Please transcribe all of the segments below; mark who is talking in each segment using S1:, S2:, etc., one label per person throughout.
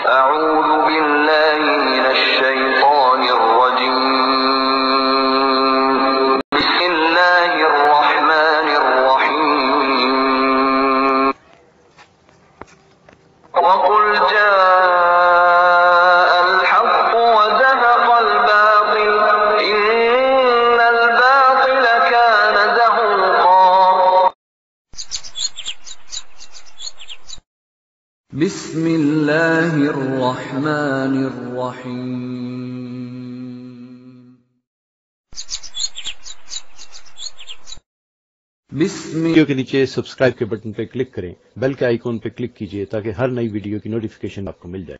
S1: أعوذ بالله من الشيطان الرجيم. بسم الله الرحمن الرحيم. وقل جاء الحق وزهق الباطل إن الباطل كان زهوقا. بسم الله الرحمن الرحيم.
S2: ویڈیو کے نیچے سبسکرائب کے بٹن پہ کلک کریں، بیل کے آئیکن پہ کلک کیجئے تاکہ ہر نئی ویڈیو کی نوٹیفیکیشن آپ کو مل جائے۔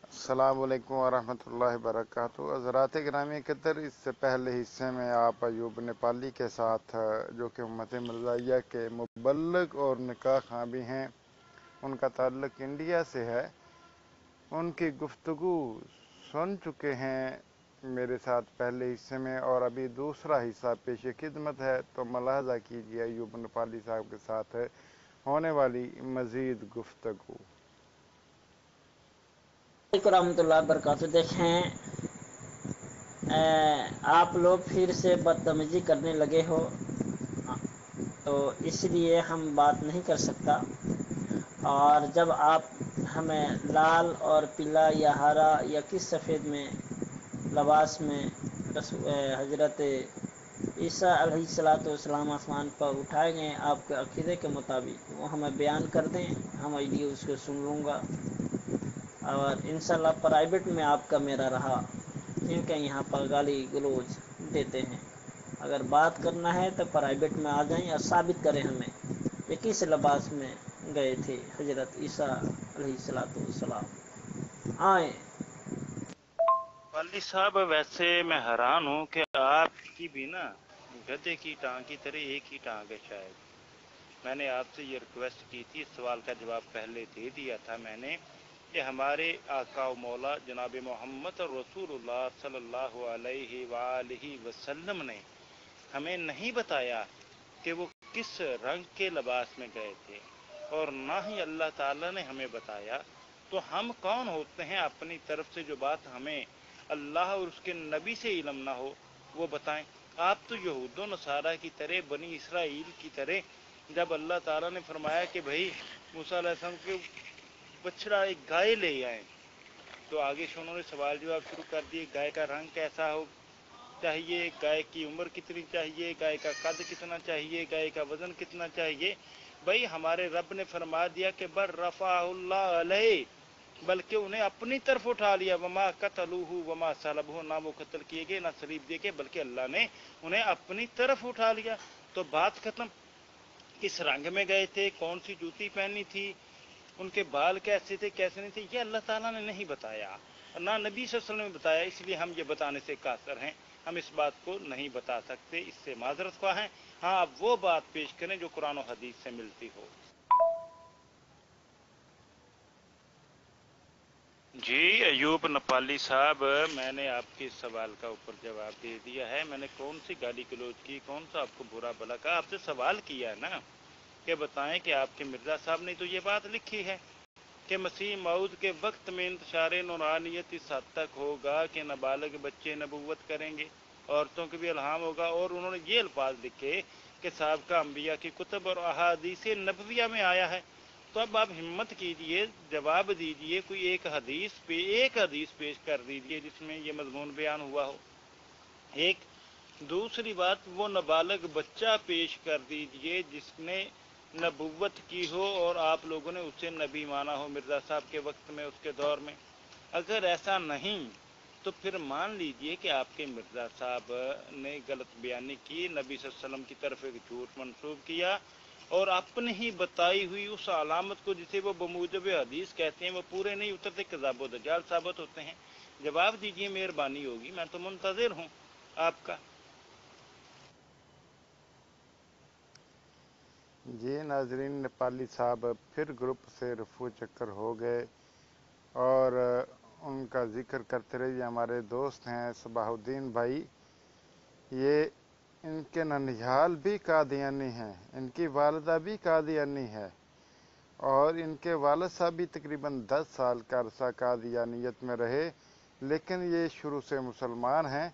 S3: السلام علیکم ورحمۃ اللہ وبرکاتہ۔ حضرات گرامی قدر، اس سے پہلے حصے میں آپ ایوب نیپالی کے ساتھ جو کہ امت مرزائیہ کے مبلغ اور نکاح خواں بھی ہیں، ان کا تعلق انڈیا سے ہے، ان کی گفتگو سن چکے ہیں میرے ساتھ پہلے حصے میں، اور ابھی دوسرا حصہ پیش خدمت ہے، تو ملاحظہ کیجیے ایوب نیپالی صاحب کے ساتھ ہونے والی مزید گفتگو۔
S4: علیکم ورحمۃ اللہ وبرکاتہ۔ دیکھیں، آپ لوگ پھر سے بدتمیزی کرنے لگے ہو، تو اس لیے ہم بات نہیں کر سکتا، اور جب آپ ہمیں لال اور پیلا یا ہرا یا کس سفید میں لباس میں حضرت عیسیٰ علیہ السلام آسمان پر اٹھائے گئے آپ کے عقیدے کے مطابق، وہ ہمیں بیان کر دیں، ہم ویڈیو اس کو سن لوں گا، اور انشاءاللہ پرائیویٹ میں آپ کا میرا رہا، کیونکہ یہاں پر گالی گلوچ دیتے ہیں۔ اگر بات کرنا ہے تو پرائیویٹ میں آ جائیں اور ثابت کریں ہمیں کہ کس لباس میں گئے تھے حضرت عیسیٰ علیہ السلام۔ آئیں
S5: والی صاحب، ویسے میں حیران ہوں کہ آپ کی بھی نا گدے کی ٹانگ کی طرح ایک ہی ٹانگ ہے شاید۔ میں نے آپ سے یہ ریکویسٹ کی تھی، اس سوال کا جواب پہلے دے دیا تھا میں نے، کہ ہمارے آقا و مولا جناب محمد رسول اللہ صلی اللہ علیہ وآلہ وسلم نے ہمیں نہیں بتایا کہ وہ کس رنگ کے لباس میں گئے تھے، اور نہ ہی اللہ تعالیٰ نے ہمیں بتایا، تو ہم کون ہوتے ہیں اپنی طرف سے جو بات ہمیں اللہ اور اس کے نبی سے علم نہ ہو وہ بتائیں۔ آپ تو یہود و نصارہ کی طرح، بنی اسرائیل کی طرح، جب اللہ تعالیٰ نے فرمایا کہ بھائی موسیٰ علیہ السلام کے بچڑا ایک گائے لے آئیں، تو آگے سے انہوں نے سوال جواب شروع کر دیے، گائے کا رنگ کیسا ہو چاہیے، گائے کی عمر کتنی چاہیے، گائے کا قد کتنا چاہیے، گائے کا وزن کتنا چاہیے۔ بھائی ہمارے رب نے فرما دیا کہ بر رفع اللہ علیہ، بلکہ انہیں اپنی طرف اٹھا لیا، وما قتلوہ وما صلبوہ، نہ وہ قتل کیے گئے نہ صلیب دیے گئے، بلکہ اللہ نے انہیں اپنی طرف اٹھا لیا۔ تو بات ختم۔ کس رنگ میں گئے تھے، کون سی جوتی پہنی تھی، ان کے بال کیسے تھے کیسے نہیں تھے، یہ اللہ تعالیٰ نے نہیں بتایا، نہ نبی صلی اللہ علیہ وسلم نے بتایا، اس لیے ہم یہ بتانے سے قاصر ہیں، ہم اس بات کو نہیں بتا سکتے، اس سے معذرت خواہ ہیں۔ ہاں، اب وہ بات پیش کریں جو قرآن و حدیث سے ملتی ہو۔ جی ایوب نیپالی صاحب، میں نے آپ کے سوال کا اوپر جواب دے دیا ہے۔ میں نے کون سی گالی گلوچ کی، کون سا آپ کو برا بھلا کہا، آپ سے سوال کیا ہے نا کہ بتائیں کہ آپ کے مرزا صاحب نے تو یہ بات لکھی ہے کہ مسیح موعود کے وقت میں انتشار نورانیت اس حد تک ہوگا کہ نابالغ بچے نبوت کریں گے، عورتوں کے بھی الہام ہوگا، اور انہوں نے یہ الفاظ لکھے کہ سابقہ انبیاء کی کتب اور احادیث نبویہ میں آیا ہے۔ تو اب آپ ہمت کیجئے، جواب دیجئے، کوئی ایک حدیث پیش کر دیجئے جس میں یہ مضمون بیان ہوا ہو۔ ایک دوسری بات، وہ نابالغ بچہ پیش کر دیجئے جس نے نبوت کی ہو اور آپ لوگوں نے اسے نبی مانا ہو مرزا صاحب کے وقت میں، اس کے دور میں۔ اگر ایسا نہیں تو پھر مان لیجئے کہ آپ کے مرزا صاحب نے غلط بیانی کی، نبی صلی اللہ علیہ وسلم کی طرف ایک جھوٹ منسوب کیا، اور اپنی ہی بتائی ہوئی اس علامت کو جسے وہ بموجب حدیث کہتے ہیں وہ پورے نہیں اترتے، کذاب و دجال ثابت ہوتے ہیں۔ جواب دیجئے، مہربانی ہوگی، میں تو منتظر ہوں آپ کا۔
S3: جی ناظرین، نیپالی صاحب پھر گروپ سے رفو چکر ہو گئے، اور ان کا ذکر کرتے رہے۔ یہ ہمارے دوست ہیں صباح الدین بھائی، یہ ان کے ننھیال بھی قادیانی ہیں، ان کی والدہ بھی قادیانی ہے، اور ان کے والد صاحب بھی تقریباً 10 سال کا عرصہ قادیانیت میں رہے، لیکن یہ شروع سے مسلمان ہیں۔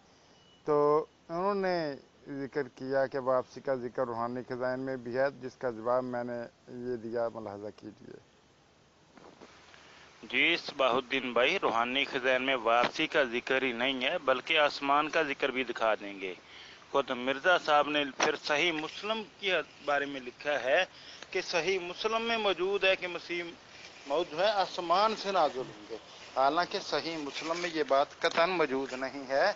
S3: تو انہوں نے ذکر کیا کہ واپسی کا ذکر روحانی خزائن میں بھی ہے، جس کا جواب میں نے یہ دیا، ملاحظہ کیجیے۔
S5: جی صباح الدین بھائی، روحانی خزائن میں واپسی کا ذکر ہی نہیں ہے بلکہ آسمان کا ذکر بھی دکھا دیں گے۔ خود مرزا صاحب نے پھر صحیح مسلم کے بارے میں لکھا ہے کہ صحیح مسلم میں موجود ہے کہ مسیح موت جو ہے آسمان سے نازل ہوں گے، حالانکہ صحیح مسلم میں یہ بات قطعاً موجود نہیں ہے،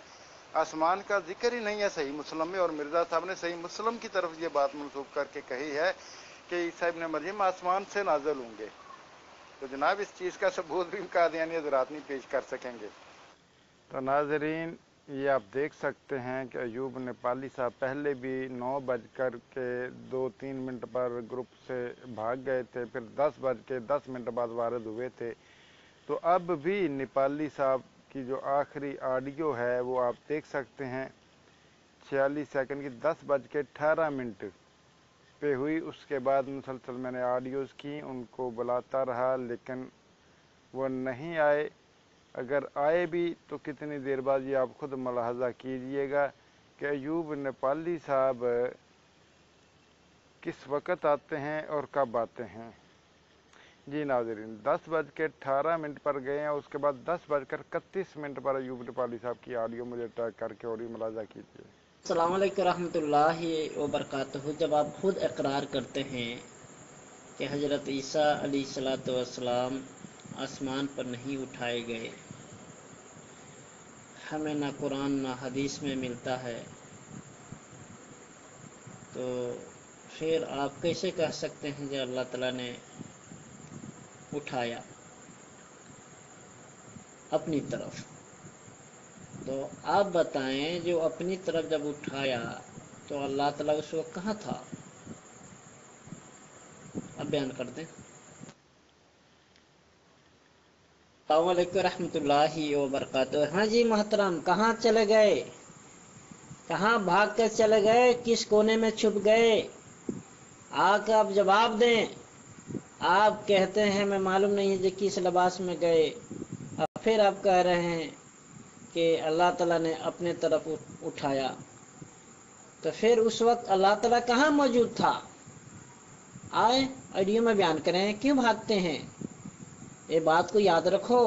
S5: آسمان کا ذکر ہی نہیں ہے صحیح مسلم میں، اور مرزا صاحب نے صحیح مسلم کی طرف یہ بات منسوب کر کے کہی ہے کہ عیسیٰ ابن مریم آسمان سے نازل ہوں گے۔ تو جناب اس چیز کا ثبوت بھی قادیانی حضرات نہیں پیش کر سکیں گے۔ تو ناظرین، یہ آپ دیکھ سکتے ہیں کہ ایوب نیپالی صاحب پہلے بھی 9:02 پر گروپ سے بھاگ گئے تھے، پھر 10:10 بعد وارد ہوئے تھے۔ تو اب بھی نیپالی صاحب کی جو آخری آڈیو ہے وہ آپ دیکھ سکتے ہیں، 46 سیکنڈ کی 10:18 پہ ہوئی۔ اس کے بعد مسلسل میں نے آڈیوز کی، ان کو بلاتا رہا لیکن وہ نہیں آئے۔ اگر آئے بھی تو کتنی دیر بعد، یہ آپ خود ملاحظہ کیجئے گا کہ ایوب نیپالی صاحب کس وقت آتے ہیں اور کب آتے ہیں۔ جی ناظرین، 10:18 پر گئے ہیں، اس کے بعد 10:31 پر ایوب نیپالی صاحب کی آڈیو مجھے ٹیگ کر کے اور یہ ملاحظہ کیجیے۔
S4: السلام علیکم ورحمۃ اللہ وبرکاتہ۔ جب آپ خود اقرار کرتے ہیں کہ حضرت عیسیٰ علیہ الصلوۃ والسلام آسمان پر نہیں اٹھائے گئے، ہمیں نہ قرآن نہ حدیث میں ملتا ہے، تو پھر آپ کیسے کہہ سکتے ہیں کہ اللہ تعالیٰ نے اٹھایا اپنی طرف؟ تو آپ بتائیں، جو اپنی طرف جب اٹھایا تو اللہ تعالیٰ اس وقت کہاں تھا؟ اب بیان کر دیں۔ السلام علیکم ورحمۃ اللہ وبرکاتہ۔ ہاں جی محترم، کہاں چلے گئے؟ کہاں بھاگ کر چلے گئے؟ کس کونے میں چھپ گئے؟ آ کے آپ جواب دیں۔ آپ کہتے ہیں میں معلوم نہیں ہے کہ کس لباس میں گئے، اور پھر آپ کہہ رہے ہیں کہ اللہ تعالیٰ نے اپنے طرف اٹھایا، تو پھر اس وقت اللہ تعالیٰ کہاں موجود تھا؟ آئے آڈیو میں بیان کریں، کیوں بھاگتے ہیں؟ یہ بات کو یاد رکھو،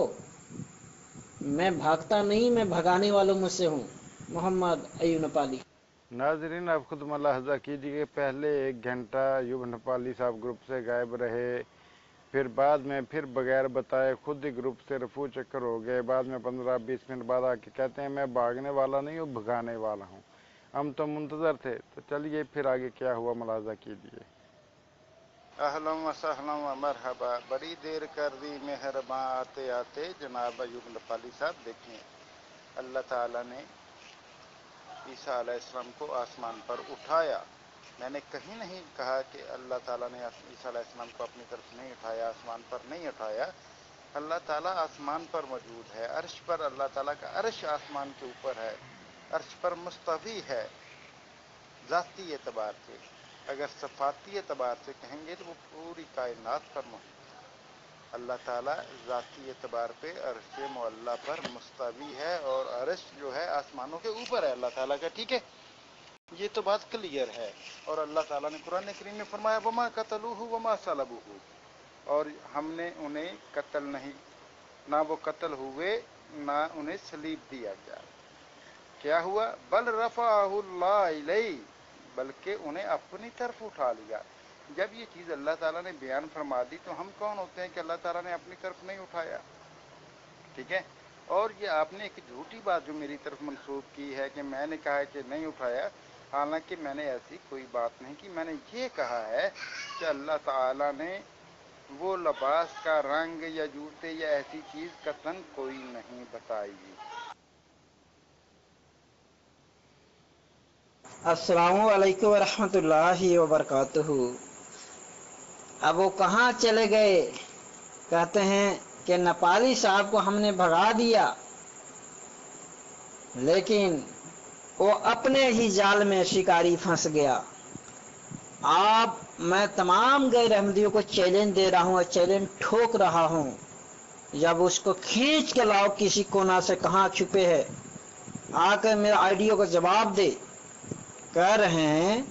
S4: میں بھاگتا نہیں، میں بھگانے والوں میں سے ہوں۔ محمد ایوب نیپالی۔
S3: ناظرین، آپ خود ملاحظہ کیجیے کہ پہلے 1 گھنٹہ ایوب نیپالی صاحب گروپ سے غائب رہے، پھر بعد میں پھر بغیر بتائے خود ہی گروپ سے رفو چکر ہو گئے، بعد میں 15-20 منٹ بعد آ کے کہتے ہیں میں بھاگنے والا نہیں ہوں، بھگانے والا ہوں، ہم تو منتظر تھے۔ تو چلیے پھر آگے کیا ہوا ملاحظہ کیجیے۔ اہلا و سہلا و مرحبا، بڑی دیر کر دی مہرباں آتے آتے جناب ایوب نیپالی صاحب۔ دیکھیں، اللہ تعالیٰ نے عیسیٰ علیہ السلام کو آسمان پر اٹھایا۔ میں نے کہیں نہیں کہا کہ اللہ تعالیٰ نے عیسیٰ علیہ السلام کو اپنی طرف نہیں اٹھایا، آسمان پر نہیں اٹھایا۔ اللہ تعالیٰ آسمان پر موجود ہے، عرش پر اللہ تعالیٰ کا عرش آسمان کے اوپر ہے، عرش پر مستوی ہے ذاتی اعتبار سے۔ اگر صفاتی اعتبار سے کہیں گے تو وہ پوری کائنات پر محیط ہے۔ اللہ تعالیٰ ذاتی اعتبار پہ عرش معلیٰ پر مستوی ہے، اور عرش جو ہے آسمانوں کے اوپر ہے اللہ تعالیٰ کا، ٹھیک ہے؟ یہ تو بات کلیئر ہے۔ اور اللہ تعالیٰ نے قرآن کریم میں فرمایا وَمَا قَتَلُوهُ وَمَا صَلَبُوهُ، اور ہم نے انہیں قتل نہیں، نہ وہ قتل ہوئے نہ انہیں صلیب دیا گیا۔ کیا ہوا؟ بل رفعہ اللہ الیہ، بلکہ انہیں اپنی طرف اٹھا لیا۔ جب یہ چیز اللہ تعالیٰ نے بیان فرما دی تو ہم کون ہوتے ہیں کہ اللہ تعالیٰ نے اپنی طرف نہیں اٹھایا؟ ٹھیک ہے؟ اور یہ آپ نے ایک جھوٹی بات جو میری طرف منسوب کی ہے کہ میں نے کہا ہے کہ نہیں اٹھایا، حالانکہ میں نے ایسی کوئی بات نہیں کی۔ میں نے یہ کہا ہے کہ اللہ تعالیٰ نے وہ لباس کا رنگ یا جوتے یا ایسی چیز قطعاً کوئی نہیں بتائی۔
S4: السلام علیکم ورحمۃ اللہ وبرکاتہ۔ اب وہ کہاں چلے گئے؟ کہتے ہیں کہ نیپالی صاحب کو ہم نے بھگا دیا، لیکن وہ اپنے ہی جال میں شکاری پھنس گیا۔ آپ मैं तमाम गैर अहमदियों को चैलेंज दे रहा हूं और चैलेंज ठोक रहा हूं, जब उसको खींच के लाओ किसी कोना से, कहां छुपे है, आकर मेरे आइडियो का जवाब दे। कह रहे हैं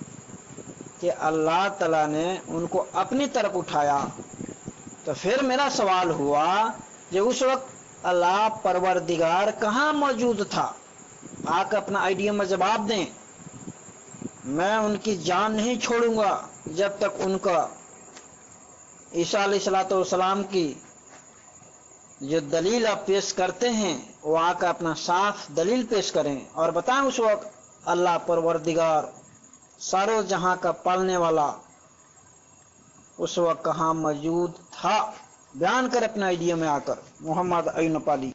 S4: कि अल्लाह ताला ने उनको अपनी तरफ उठाया। तो फिर मेरा सवाल हुआ कि उस वक्त अल्लाह परवरदिगार कहां मौजूद था? आकर अपना आइडियो में जवाब दें। मैं उनकी जान नहीं छोड़ूंगा जब तक उनका ईसा अलैहिस्सलाम की जो दलील आप पेश करते हैं वो आकर अपना साफ दलील पेश करें और बताएं उस वक्त अल्लाह परवरदिगार सारो जहां का पालने वाला उस वक्त कहां मौजूद था। बयान कर अपने आइडिया में आकर। मोहम्मद अयूब नेपाली।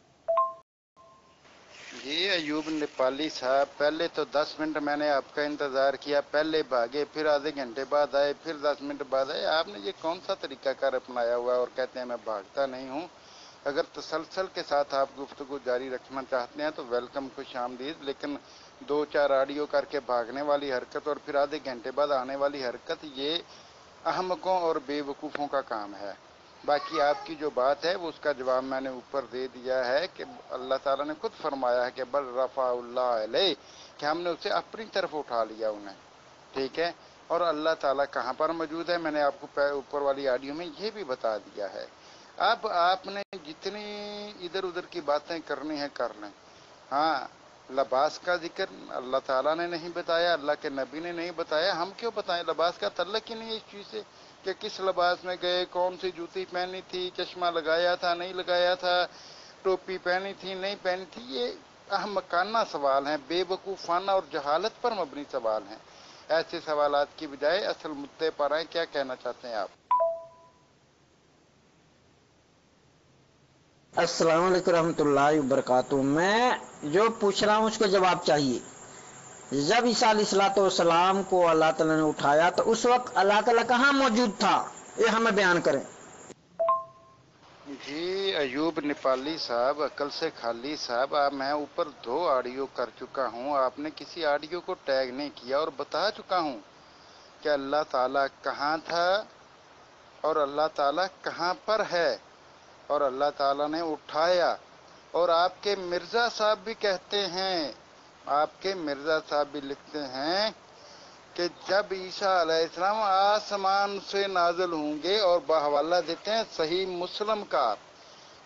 S3: जी अयूब नेपाली साहब, पहले तो 10 मिनट मैंने आपका इंतज़ार किया, पहले भागे, फिर आधे घंटे बाद आए, फिर 10 मिनट बाद आए। आपने ये कौन सा तरीकाकार अपनाया हुआ है और कहते हैं मैं भागता नहीं हूँ। अगर तसलसल के साथ आप गुफ्तगू जारी रखना चाहते हैं तो वेलकम, खुश आमदीद, लेकिन 2-4 ऑडियो करके भागने वाली हरकत और फिर आधे घंटे बाद आने वाली हरकत, ये अहमकों और बेवकूफ़ों का काम है। बाकी आपकी जो बात है वो उसका जवाब मैंने ऊपर दे दिया है कि अल्लाह ताला ने खुद फरमाया है कि बल रफ़ाउल्लाह अलैहि, कि हमने उसे अपनी तरफ उठा लिया उन्हें, ठीक है। और अल्लाह ताला कहाँ पर मौजूद है मैंने आपको ऊपर वाली ऑडियो में ये भी बता दिया है। अब आपने जितनी इधर उधर की बातें करनी है कर लें। हाँ, लिबास का जिक्र अल्लाह ताला ने नहीं बताया, अल्लाह के नबी ने नहीं बताया, हम क्यों बताएं? लिबास का तल्लुक ही नहीं है इस चीज़ से कि किस लिबास में गए, कौन सी जूती पहनी थी, चश्मा लगाया था नहीं लगाया था, टोपी पहनी थी नहीं पहनी थी। ये अहमकाना सवाल हैं, बेवकूफ़ाना और जहालत पर मबनी सवाल हैं। ऐसे सवालात की बजाय असल मुद्दे पर आए। क्या कहना चाहते हैं आप?
S4: अस्सलाम वालेकुम रहमतुल्लाहि व बरकातुहू। मैं जो पूछ रहा हूँ उसको जवाब चाहिए। जब ईसा अलैहिस्सलाम को अल्लाह ताला ने उठाया तो उस वक्त अल्लाह ताला कहाँ मौजूद था, ये हमें बयान करें।
S3: जी अयूब नेपाली साहब, अकल से खाली साहब, मैं ऊपर 2 ऑडियो कर चुका हूँ, आपने किसी ऑडियो को टैग नहीं किया और बता चुका हूँ कि अल्लाह ताला कहाँ था और अल्लाह ताला कहाँ पर है और अल्लाह ताला ने उठाया। और आपके मिर्ज़ा साहब भी कहते हैं, आपके मिर्ज़ा साहब भी लिखते हैं कि जब ईसा अलैहिस्सलाम आसमान से नाज़िल होंगे, और बहवाला देते हैं सही मुस्लिम का,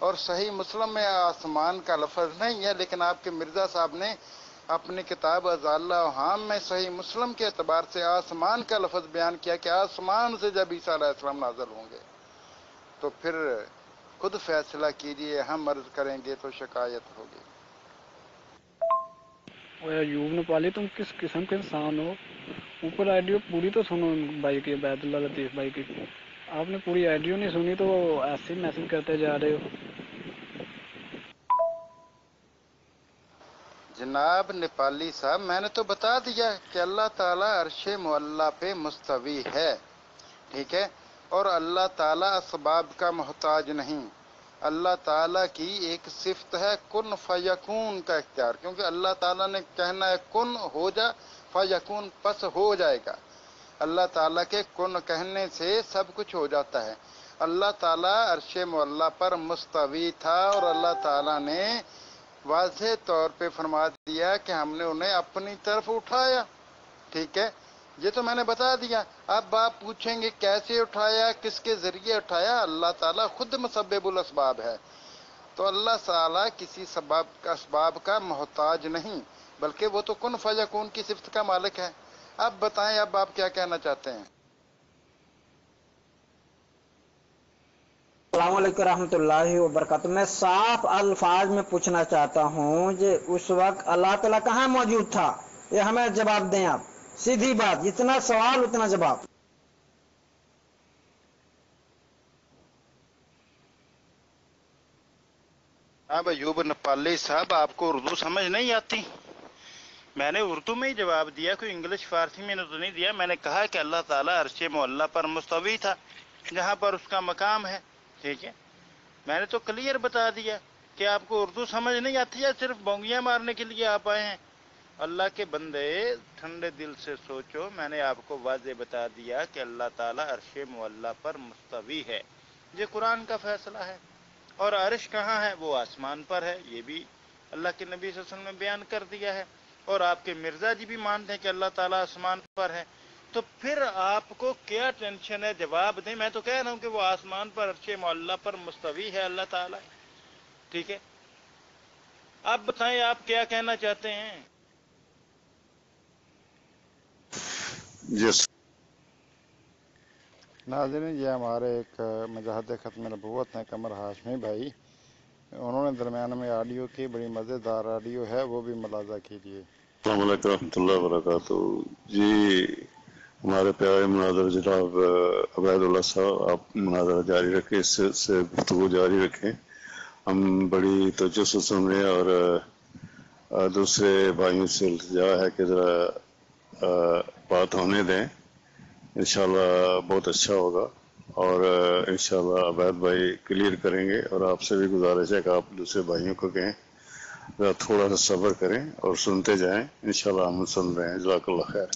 S3: और सही मुस्लिम में आसमान का लफ्ज़ नहीं है, लेकिन आपके मिर्ज़ा साहब ने अपनी किताब अज़ाल्ला हाम में सही मुस्लिम के एतबार से आसमान का लफ्ज़ बयान किया कि आसमान से जब ईसा अलैहिस्सलाम नाज़िल होंगे। तो फिर खुद फैसला कीजिए, हम अर्ज करेंगे तो शिकायत होगी।
S6: अयूब नेपाली, तुम किस किस्म के इंसान हो? ऊपर आइडियो पूरी तो सुनो भाई की, बैदुल्ला लतीफ़ भाई की। आपने पूरी आइडियो नहीं सुनी तो ऐसे ही मैसेज करते जा रहे हो।
S3: जनाब नेपाली साहब, मैंने तो बता दिया कि अल्लाह ताला अर्शे मुअल्ला पे मुस्तवी है, ठीक है। और अल्लाह ताला असबाब का मोहताज नहीं। अल्लाह ताला की एक सिफ्त है कुन फयकून का इख्तियार, क्योंकि अल्लाह ताला ने कहना है कुन हो जा, फयकून पस हो जाएगा। अल्लाह ताला के कुन कहने से सब कुछ हो जाता है। अल्लाह ताला अर्शे मुअल्ला पर मुस्तवी था और अल्लाह ताला ने वाज़ेह तौर पे फरमा दिया कि हमने उन्हें अपनी तरफ उठाया, ठीक है। ये तो मैंने बता दिया। अब आप पूछेंगे कैसे उठाया, किसके जरिए उठाया? अल्लाह ताला खुद मुसब्बिबुल असबाब है, तो अल्लाह ताला किसी असबाब का मोहताज नहीं, बल्कि वो तो कुन फयकून की सिफ्त का मालिक है। अब बताएं, अब आप क्या कहना चाहते हैं?
S4: अस्सलाम वालेकुम रहमतुल्लाहि व बरकातुहू। मैं साफ अल्फाज में पूछना चाहता हूँ कि उस वक्त अल्लाह ताला कहाँ मौजूद था, ये हमें जवाब दें आप। सीधी बात, जितना सवाल उतना जवाब।
S5: अब अयूब नेपाली साहब, आपको उर्दू समझ नहीं आती? मैंने उर्दू में ही जवाब दिया, कोई इंग्लिश फारसी में तो नहीं दिया। मैंने कहा कि अल्लाह ताला अर्शे मुअल्ला पर मुस्तवी था, जहाँ पर उसका मकाम है, ठीक है। मैंने तो क्लियर बता दिया कि आपको उर्दू समझ नहीं आती है, सिर्फ बोंगियां मारने के लिए आप आए हैं। اللہ کے بندے ٹھنڈے دل سے سوچو، میں نے آپ کو واضح بتا دیا کہ اللہ تعالیٰ عرش معلیٰ پر مستوی ہے، یہ قرآن کا فیصلہ ہے۔ اور عرش کہاں ہے؟ وہ آسمان پر ہے، یہ بھی اللہ کے نبی صلی اللہ علیہ وسلم نے بیان کر دیا ہے، اور آپ کے مرزا جی بھی مانتے ہیں کہ اللہ تعالیٰ آسمان پر ہے۔ تو پھر آپ کو کیا ٹینشن ہے؟ جواب دیں۔ میں تو کہہ رہا ہوں کہ وہ آسمان پر عرش معلیٰ پر مستوی ہے اللہ تعالیٰ، ٹھیک ہے؟ آپ بتائیں آپ کیا کہنا چاہتے ہیں؟
S3: جس ناظرین، یہ ہمارے ایک مجاہد ختم نبوت ہیں قمر ہاشمی بھائی، انہوں نے درمیان میں آڈیو کی، بڑی مزیدار آڈیو ہے، وہ بھی ملاحظہ کیجیے۔
S7: السلام علیکم ورحمۃ اللہ وبرکاتہ۔ جی ہمارے پیارے مناظر جناب عبید اللہ صاحب، آپ مناظرہ جاری رکھیں، اس سے گفتگو جاری رکھیں، ہم بڑی توجہ سے سن رہے ہیں، اور دوسرے بھائیوں سے التجا ہے کہ ذرا بات ہونے دیں، انشاءاللہ بہت اچھا ہوگا، اور انشاءاللہ عبید بھائی کلیئر کریں گے، اور آپ سے بھی گزارش ہے کہ آپ دوسرے بھائیوں کو کہیں ذرا تھوڑا سا صبر کریں اور سنتے جائیں، انشاءاللہ ہم سن رہے ہیں۔ جزاک اللہ خیر۔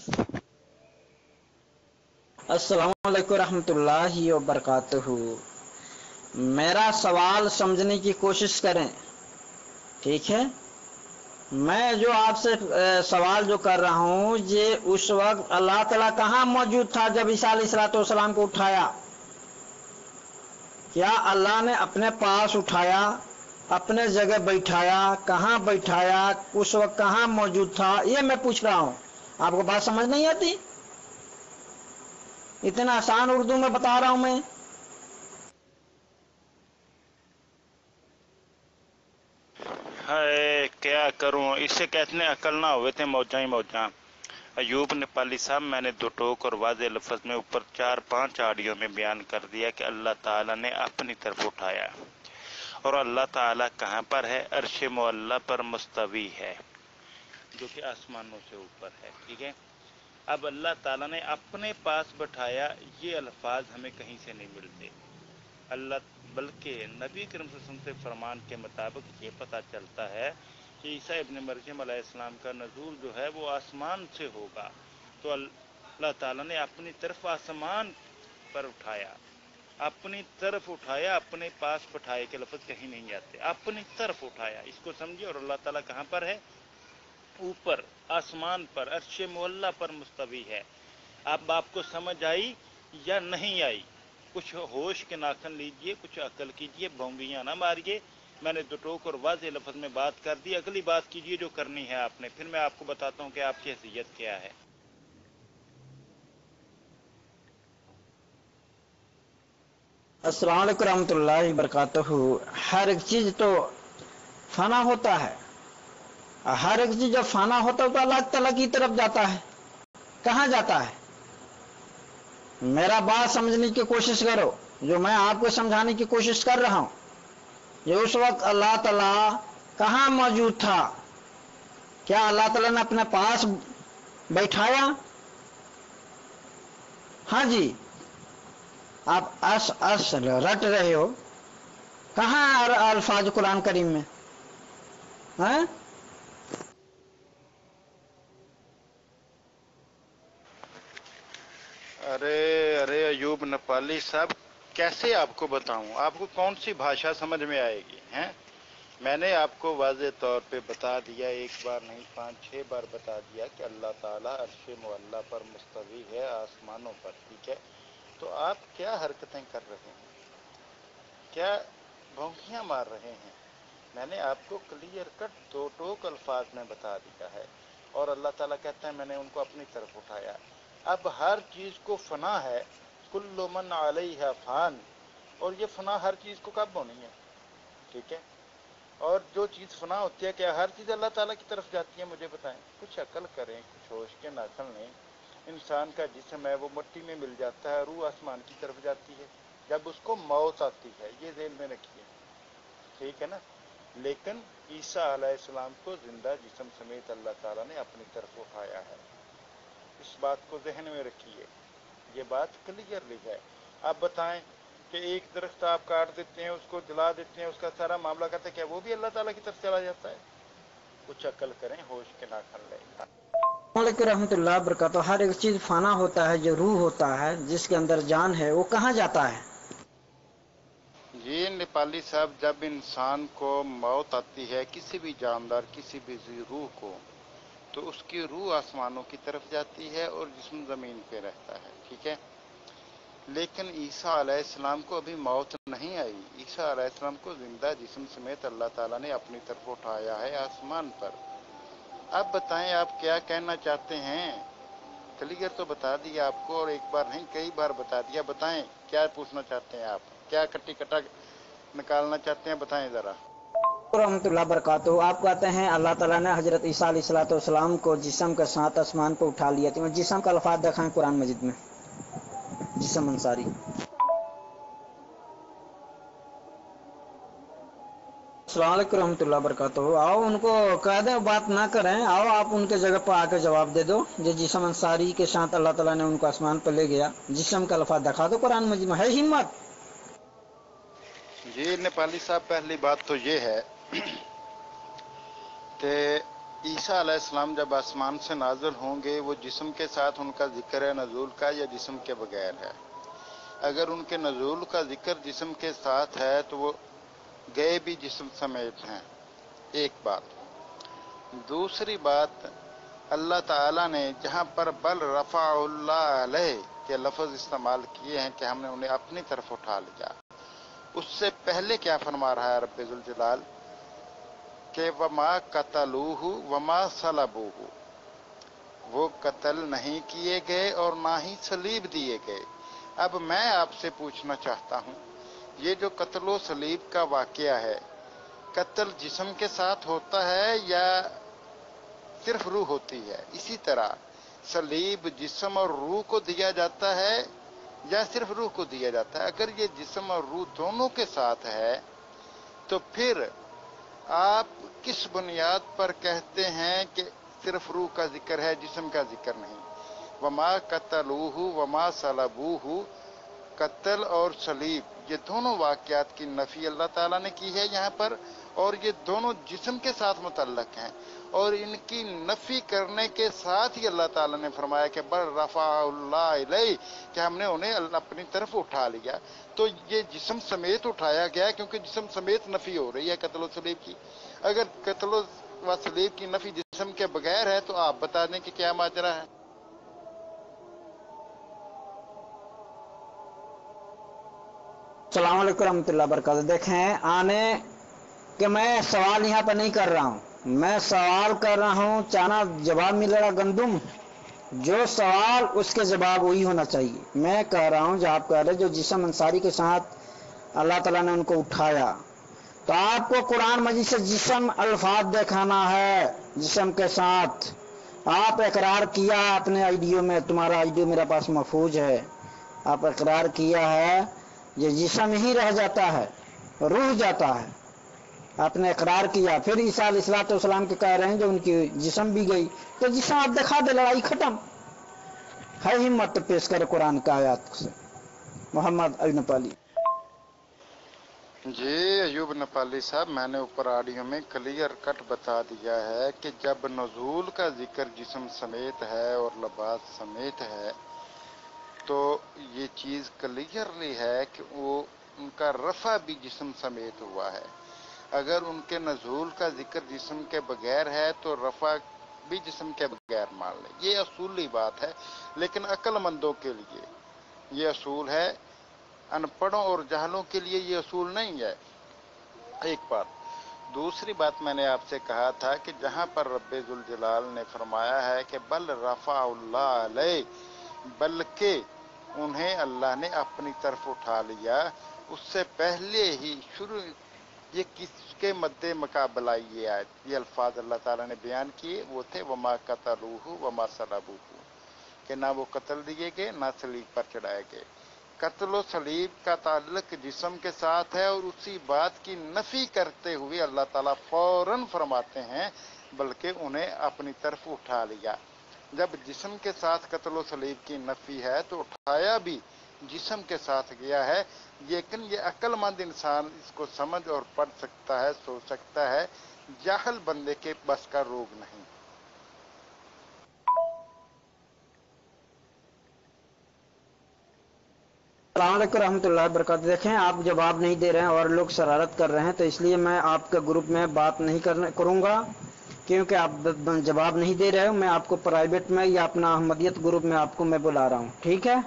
S4: السلام علیکم ورحمۃ اللہ وبرکاتہ۔ میرا سوال سمجھنے کی کوشش کریں، ٹھیک ہے؟ میں جو آپ سے سوال جو کر رہا ہوں، یہ اس وقت اللہ تعالیٰ کہاں موجود تھا جب عیسیٰ علیہ السلام کو اٹھایا؟ کیا اللہ نے اپنے پاس اٹھایا، اپنے جگہ بیٹھایا؟ کہاں بیٹھایا؟ اس وقت کہاں موجود تھا؟ یہ میں پوچھ رہا ہوں۔ آپ کو بات سمجھ نہیں آتی؟ اتنا آسان اردو میں بتا رہا ہوں میں۔
S5: ہائے کیا کروں، اسے کہتے ہیں عقل نہ ہوئے تھے موجاں ہی موجاں۔ ایوب نیپالی صاحب، میں نے دو ٹوک اور واضح لفظ میں اوپر 4-5 آڈیو میں بیان کر دیا کہ اللہ تعالیٰ نے اپنی طرف اٹھایا، اور اللہ تعالیٰ کہاں پر ہے؟ عرش معلیٰ پر مستوی ہے، جو کہ آسمانوں سے اوپر ہے، ٹھیک ہے؟ اب اللہ تعالیٰ نے اپنے پاس بٹھایا، یہ الفاظ ہمیں کہیں سے نہیں ملتے۔ اللہ بلکہ نبی کریم صلی اللہ علیہ وسلم سے فرمان کے مطابق یہ پتہ چلتا ہے کہ عیسیٰ ابن مریم علیہ السلام کا نزول جو ہے وہ آسمان سے ہوگا، تو اللہ تعالیٰ نے اپنی طرف آسمان پر اٹھایا، اپنی طرف اٹھایا، اپنے پاس بٹھائے کے لفظ کہیں نہیں آتے، اپنی طرف اٹھایا، اس کو سمجھے۔ اور اللہ تعالیٰ کہاں پر ہے؟ اوپر آسمان پر عرش معلیٰ پر مستوی ہے۔ اب آپ کو سمجھ آئی یا نہیں آئی؟ کچھ ہوش کے ناخن لیجئے، کچھ عقل کیجئے، بونگیاں نہ ماریے۔ میں نے دو ٹوک اور واضح لفظ میں بات کر دی، اگلی بات کیجئے جو کرنی ہے آپ نے، پھر میں آپ کو بتاتا ہوں کہ آپ کی حیثیت کیا ہے۔
S4: السلام علیکم ورحمۃ اللہ وبرکاتہ۔ ہر ایک چیز تو فنا ہوتا ہے، ہر ایک چیز جب فنا ہوتا ہے تو اللہ تعالیٰ کی طرف جاتا ہے۔ کہاں جاتا ہے؟ میرا بات سمجھنے کی کوشش کرو، جو میں آپ کو سمجھانے کی کوشش کر رہا ہوں۔ یہ اس وقت اللہ تعالیٰ کہاں موجود تھا؟ کیا اللہ تعالیٰ نے اپنے پاس بیٹھایا؟ ہاں جی، آپ اس رٹ رہے ہو، کہاں الفاظ قرآن کریم میں؟ ہاں؟
S5: ارے ایوب نیپالی صاحب، کیسے آپ کو بتاؤں؟ آپ کو کون سی بھاشا سمجھ میں آئے گی ہیں؟ میں نے آپ کو واضح طور پہ بتا دیا، ایک بار نہیں 5-6 بار بتا دیا کہ اللہ تعالیٰ عرش معلیٰ پر مستوی ہے آسمانوں پر، ٹھیک ہے؟ تو آپ کیا حرکتیں کر رہے ہیں؟ کیا بھونکیاں مار رہے ہیں؟ میں نے آپ کو کلیئر کٹ دو ٹوک الفاظ میں بتا دیا ہے، اور اللہ تعالیٰ کہتا ہے میں نے ان کو اپنی طرف اٹھایا۔ اب ہر چیز کو فنا ہے، کل من علیہ فان، اور یہ فنا ہر چیز کو کب ہونی ہے، ٹھیک ہے؟ اور جو چیز فنا ہوتی ہے، کیا ہر چیز اللہ تعالیٰ کی طرف جاتی ہے؟ مجھے بتائیں، کچھ عقل کریں، کچھ ہوش کے ناخن لیں۔ انسان کا جسم ہے وہ مٹی میں مل جاتا ہے، روح آسمان کی طرف جاتی ہے جب اس کو موت آتی ہے، یہ ذہن میں رکھیے، ٹھیک ہے نا؟ لیکن عیسیٰ علیہ السلام کو زندہ جسم سمیت اللہ تعالیٰ نے اپنی طرف اٹھایا ہے، اس بات کو ذہن میں رکھیے، یہ بات کلیئرلی ہے۔ آپ بتائیں کہ ایک درخت آپ کاٹ دیتے ہیں، اس کو جلا دیتے ہیں، اس کا سارا معاملہ کرتے ہیں، کیا وہ بھی اللہ تعالیٰ کی طرف چلا جاتا ہے؟
S3: कुछ अकल करें, होश के ना कर ले।
S4: वालेकुम रहमतुल्लाह बरकातहू। हर एक चीज फाना होता है, जो रूह होता है जिसके अंदर जान है वो कहाँ जाता है?
S3: ये नेपाली साहब, जब इंसान को मौत आती है, किसी भी जानदार, किसी भी रूह को, तो उसकी रूह आसमानों की तरफ जाती है और जिस्म जमीन पे रहता है, ठीक है। लेकिन ईसा अलैहिस्सलाम को अभी मौत नहीं आई। ईसा अलैहिस्सलाम को जिंदा जिस्म समेत अल्लाह ताला ने अपनी तरफ उठाया है आसमान पर। अब बताएं आप क्या कहना चाहते हैं? क्लियर तो बता दिया आपको, और एक बार नहीं कई बार बता दिया। बताएं क्या पूछना चाहते हैं आप, क्या कट्टी कटा निकालना चाहते हैं, बताएं जरा।
S4: रहमतुल्लाह बरकातहू। आप कहते हैं अल्लाह ताला ने हजरत ईसा अलैहिस्सलाम को जिस्म के साथ आसमान पर उठा लिया। तो जिस्म का अल्फाज दिखाएं कुरान मजीद में, जिस्म अंसारी। अस्सलाम वालेकुम रहमतुल्लाह बरकातहू। आओ उनको कह दे बात ना करें, आओ आप उनके जगह पर आकर जवाब दे दो। जो जिस्म अंसारी के साथ अल्लाह ताला ने उनको आसमान पर ले गया, जिस्म का अल्फाज दिखा दो कुरान मजीद में। है हिम्मत?
S3: जी नेपाली साहब, पहली बात तो ये है कि ईसा अलैहिस्सलाम जब आसमान से नाज़िल होंगे, वो जिस्म के साथ उनका जिक्र है नज़ूल का या जिस्म के बगैर है? अगर उनके नज़ूल का जिक्र जिस्म के साथ है तो वो गए भी जिस्म समेत हैं, एक बात। दूसरी बात, अल्लाह ताला ने जहाँ पर बल रफ़अहुल्लाह अलैह के लफ्ज़ इस्तेमाल किए हैं कि हमने उन्हें अपनी तरफ उठा लिया, उससे पहले क्या फरमा रहा है रब्बे ज़ुल जलाल कि वमा कतलूहु वमा सलबूहु, वो कत्ल नहीं किए गए और ना ही सलीब दिए गए। अब मैं आपसे पूछना चाहता हूँ, ये जो कत्ल सलीब का वाक़या है, कत्ल जिस्म के साथ होता है या सिर्फ रूह होती है? इसी तरह सलीब जिस्म और रूह को दिया जाता है या सिर्फ रूह को दिया जाता है? अगर ये जिस्म और रूह दोनों के साथ है तो फिर आप किस बुनियाद पर कहते हैं कि सिर्फ रूह का जिक्र है, जिस्म का जिक्र नहीं? वमा कतलूहु वमा सलबूहु, कत्ल और सलीब, ये दोनों वाक़यात की नफ़ी अल्लाह ताला ने की है यहाँ पर, और ये दोनों जिस्म के साथ मुतल्लक हैं। और इनकी नफ़ी करने के साथ ही अल्लाह ताला ने फरमाया कि बल रफ़अहुल्लाह इलैह, कि हमने उन्हें अपनी तरफ उठा लिया। तो ये जिस्म समेत उठाया गया, क्योंकि जिस्म समेत नफ़ी हो रही है कत्ल सलीब की। अगर कत्ल व सलीब की नफ़ी जिस्म के बगैर है तो आप बता दें कि क्या माजरा है।
S4: अस्सलाम वालेकुम रहमतुल्लाह बरकातहू। देखें, आने कि मैं सवाल यहाँ पर नहीं कर रहा हूँ, मैं सवाल कर रहा हूँ, चाना जवाब मिलेगा गंदुम, जो सवाल उसके जवाब वही होना चाहिए। मैं कह रहा हूँ जो आप कह रहे, जो जिस्म अंसारी के साथ अल्लाह ताला ने उनको उठाया, तो आपको कुरान मजीद से जिस्म अल्फाज दिखाना है जिस्म के साथ। आप इकरार किया अपने आईडियो में, तुम्हारा आईडियो मेरे पास महफूज है, आप इकरार किया है ये जिस्म ही रह जाता है, रूह जाता है, आपने इकरार किया। फिर ईसा अलैहिस्सलाम के कह रहे हैं जो उनकी जिस्म भी गई, तो जिस्म आप दिखा दे, लड़ाई खत्म। है हिम्मत तो पेश करे कुरान का आयत से। मोहम्मद अयूब नेपाली।
S3: जी अयूब नेपाली साहब, मैंने ऊपर ऑडियो में क्लियर कट बता दिया है कि जब नज़ूल का जिक्र जिस्म समेत है और लिबास समेत है, तो ये चीज़ क्लियरली है कि वो उनका रफ़ा भी जिस्म समेत हुआ है। अगर उनके नज़ूल का जिक्र जिस्म के बगैर है तो रफ़ा भी जिस्म के बगैर मान ले। ये असूली बात है, लेकिन अक्लमंदों के लिए ये असूल है, अनपढ़ों और जाहलों के लिए ये असूल नहीं है। एक बात। दूसरी बात, मैंने आपसे कहा था कि जहाँ पर रब्बे ज़ुल जलाल ने फरमाया है कि बल रफ़अहुल्लाह अलैह, बल्कि उन्हें अल्लाह ने अपनी तरफ उठा लिया, उससे पहले ही शुरू ये किसके मद्दे मुकाबला ये आयत, ये अल्फाज अल्लाह ताला ने बयान किए, वो थे वमा कतलूहु वमा सलबूहु, कि ना वो कत्ल दिए गए ना सलीब पर चढ़ाए गए। कत्ल सलीब का ताल्लुक जिस्म के साथ है, और उसी बात की नफ़ी करते हुए अल्लाह ताला फौरन फरमाते हैं बल्कि उन्हें अपनी तरफ उठा लिया। जब जिस्म के साथ कत्ल सलीब की नफ़ी है तो उठाया भी जिस्म के साथ गया है, लेकिन ये अक्लमंद इंसान इसको समझ और पढ़ सकता है, सोच सकता है। जाहल बंदे के बस का रोग नहीं।
S4: अस्सलाम वालेकुम रहमतुल्लाहि व बरकातहू। देखें, आप जवाब नहीं दे रहे हैं और लोग शरारत कर रहे हैं, तो इसलिए मैं आपके ग्रुप में बात नहीं करूंगा, क्योंकि आप जवाब नहीं दे रहे हो। मैं आपको प्राइवेट में या अपना अहमदियत ग्रुप में आपको मैं बुला रहा हूँ, ठीक है?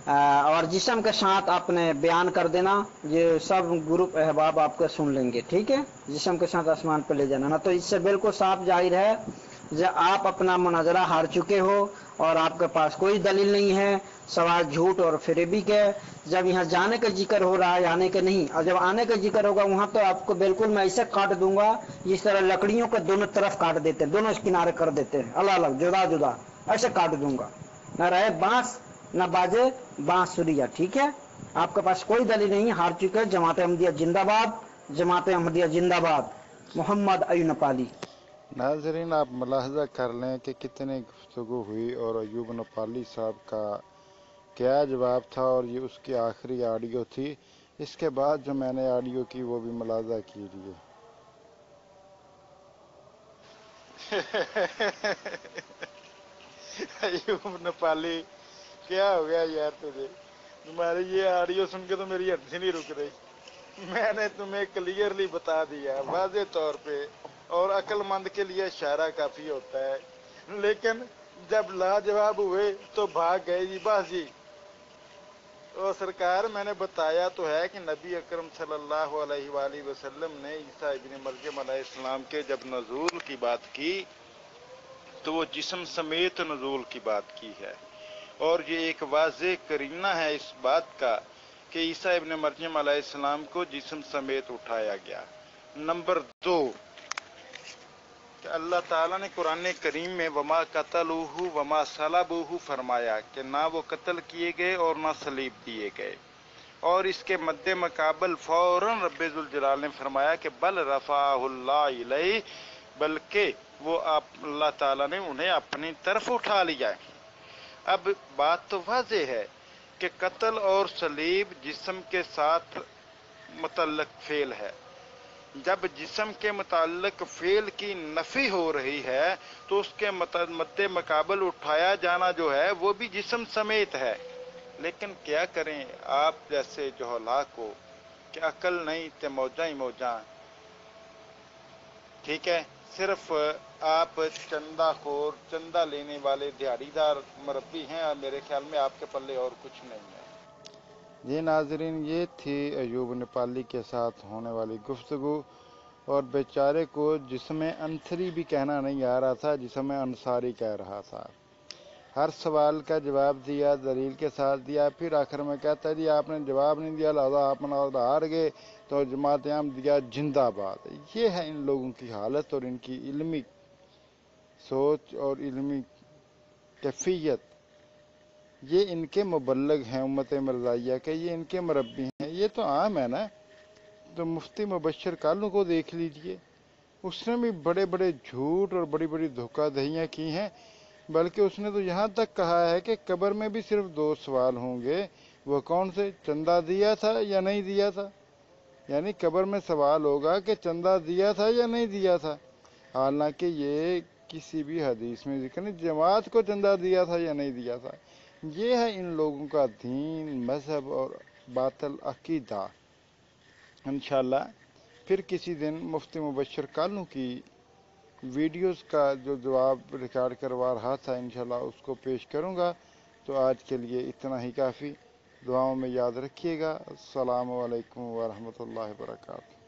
S4: और जिस्म के साथ आपने बयान कर देना, ये सब ग्रुप अहबाब आपको सुन लेंगे, ठीक है? जिस्म के साथ आसमान पर ले जाना ना, तो इससे बिल्कुल साफ जाहिर है जब आप अपना मुनाजरा हार चुके हो और आपके पास कोई दलील नहीं है, सवाल झूठ और फरेबी के। जब यहाँ जाने का जिक्र हो रहा है, आने के नहीं, और जब आने का जिक्र होगा वहां तो आपको बिल्कुल मैं ऐसे काट दूंगा जिस तरह लकड़ियों को दोनों तरफ काट देते हैं, दोनों किनारे कर देते हैं, अलग अलग जुदा जुदा ऐसे काट दूंगा, न रहे बांस न बाजे बांसुरिया, ठीक है? आपके पास कोई दलील नहीं, हार चुके। जमात अहमदिया जिंदाबाद, जमात अहमदिया जिंदाबाद। मोहम्मद अयूब नेपाली।
S3: नाजरीन, आप मुलाहजा कर लें कि कितनी गुफ्तगू हुई और अयूब नेपाली साहब का क्या जवाब था, और ये उसकी आखिरी ऑडियो थी। इसके बाद जो मैंने ऑडियो की वो भी मुलाहजा कीजिए। अयूब नेपाली, क्या हो गया यार तुझे? तुम्हारी ये ऑडियो सुन के तो मेरी हड्डी नहीं रुक रही। मैंने तुम्हें क्लियरली बता दिया वाज़े तौर पे, और अक्लमंद के लिए इशारा काफी होता है, लेकिन जब लाजवाब हुए तो भाग गए जी बाजी। और सरकार, मैंने बताया तो है कि नबी अकरम सल्लल्लाहु अलैहि वसल्लम ने ईसा इब्न मरयम अलैहिस्सलाम के जब नज़ूल की बात की तो वो जिस्म समेत नज़ूल की बात की है, और ये एक वाज़े करीना है इस बात का कि ईसा इब्न मरयम अलैहिस्सलाम को जिस्म समेत उठाया गया। नंबर 2, कि अल्लाह ताला ने कुरान करीम में वमा कतलूहु वमा सलबूहु फरमाया कि ना वो कत्ल किए गए और ना सलीब दिए गए, और इसके मद्दे मकाबल फौरन रब्बे जुल जलाल ने फरमाया कि बल रफ़ाहुल्लाह इलैहि, बल्कि वो अल्लाह ताला ने उन्हें अपनी तरफ उठा लिया है। अब बात तो वाज़े है कि कत्ल और सलीब जिस्म के साथ मुतल्लक फेल है। जब जिस्म के मुताल्लिक फेल की नफी हो रही है तो उसके मद्दे मकाबल उठाया जाना जो है वो भी जिस्म समेत है। लेकिन क्या करें आप जैसे जोहला को कि अकल नहीं ते मौजा ही मौजा, ठीक है? सिर्फ आप चंदा चंदा लेने वाले दिहाड़ीदार मुरब्बी हैं, और मेरे ख्याल में आपके पल्ले और कुछ नहीं है। जी नाजरीन, ये थी अयूब नेपाली के साथ होने वाली गुफ्तगू, और बेचारे को जिसमें अंथरी भी कहना नहीं आ रहा था, जिसमें अंसारी कह रहा था। हर सवाल का जवाब दिया, दलील के साथ दिया, फिर आखिर में कहता है जी आपने जवाब नहीं दिया लिहाजा आप हार गए, तो जमात अहमदिया जिंदाबाद। ये है इन लोगों की हालत और इनकी इल्मी सोच और इल्मी कैफियत। ये इनके मुबल्लग हैं उम्मत मरज़ाइया के, ये इनके मुरब्बी हैं। ये तो आम है ना, तो मुफ्ती मुबश्शिर कालू को देख लीजिए, उसने भी बड़े बड़े झूठ और बड़ी बड़ी धोखाधड़ियाँ की हैं। बल्कि उसने तो यहाँ तक कहा है कि कब्र में भी सिर्फ 2 सवाल होंगे, वो कौन से? चंदा दिया था या नहीं दिया था। यानी कब्र में सवाल होगा कि चंदा दिया था या नहीं दिया था। हालांकि ये किसी भी हदीस में जिक्र नहीं, जमात को चंदा दिया था या नहीं दिया था। ये है इन लोगों का दीन, मजहब और बातिल अकीदा। इंशाल्लाह फिर किसी दिन मुफ्ती मुबश्शिर कालू की वीडियोस का जो जवाब रिकॉर्ड करवा रहा था इंशाल्लाह उसको पेश करूंगा। तो आज के लिए इतना ही काफ़ी। दुआओं में याद रखिएगा। अस्सलामु अलैकुम व रहमतुल्लाहि व बरकातहू।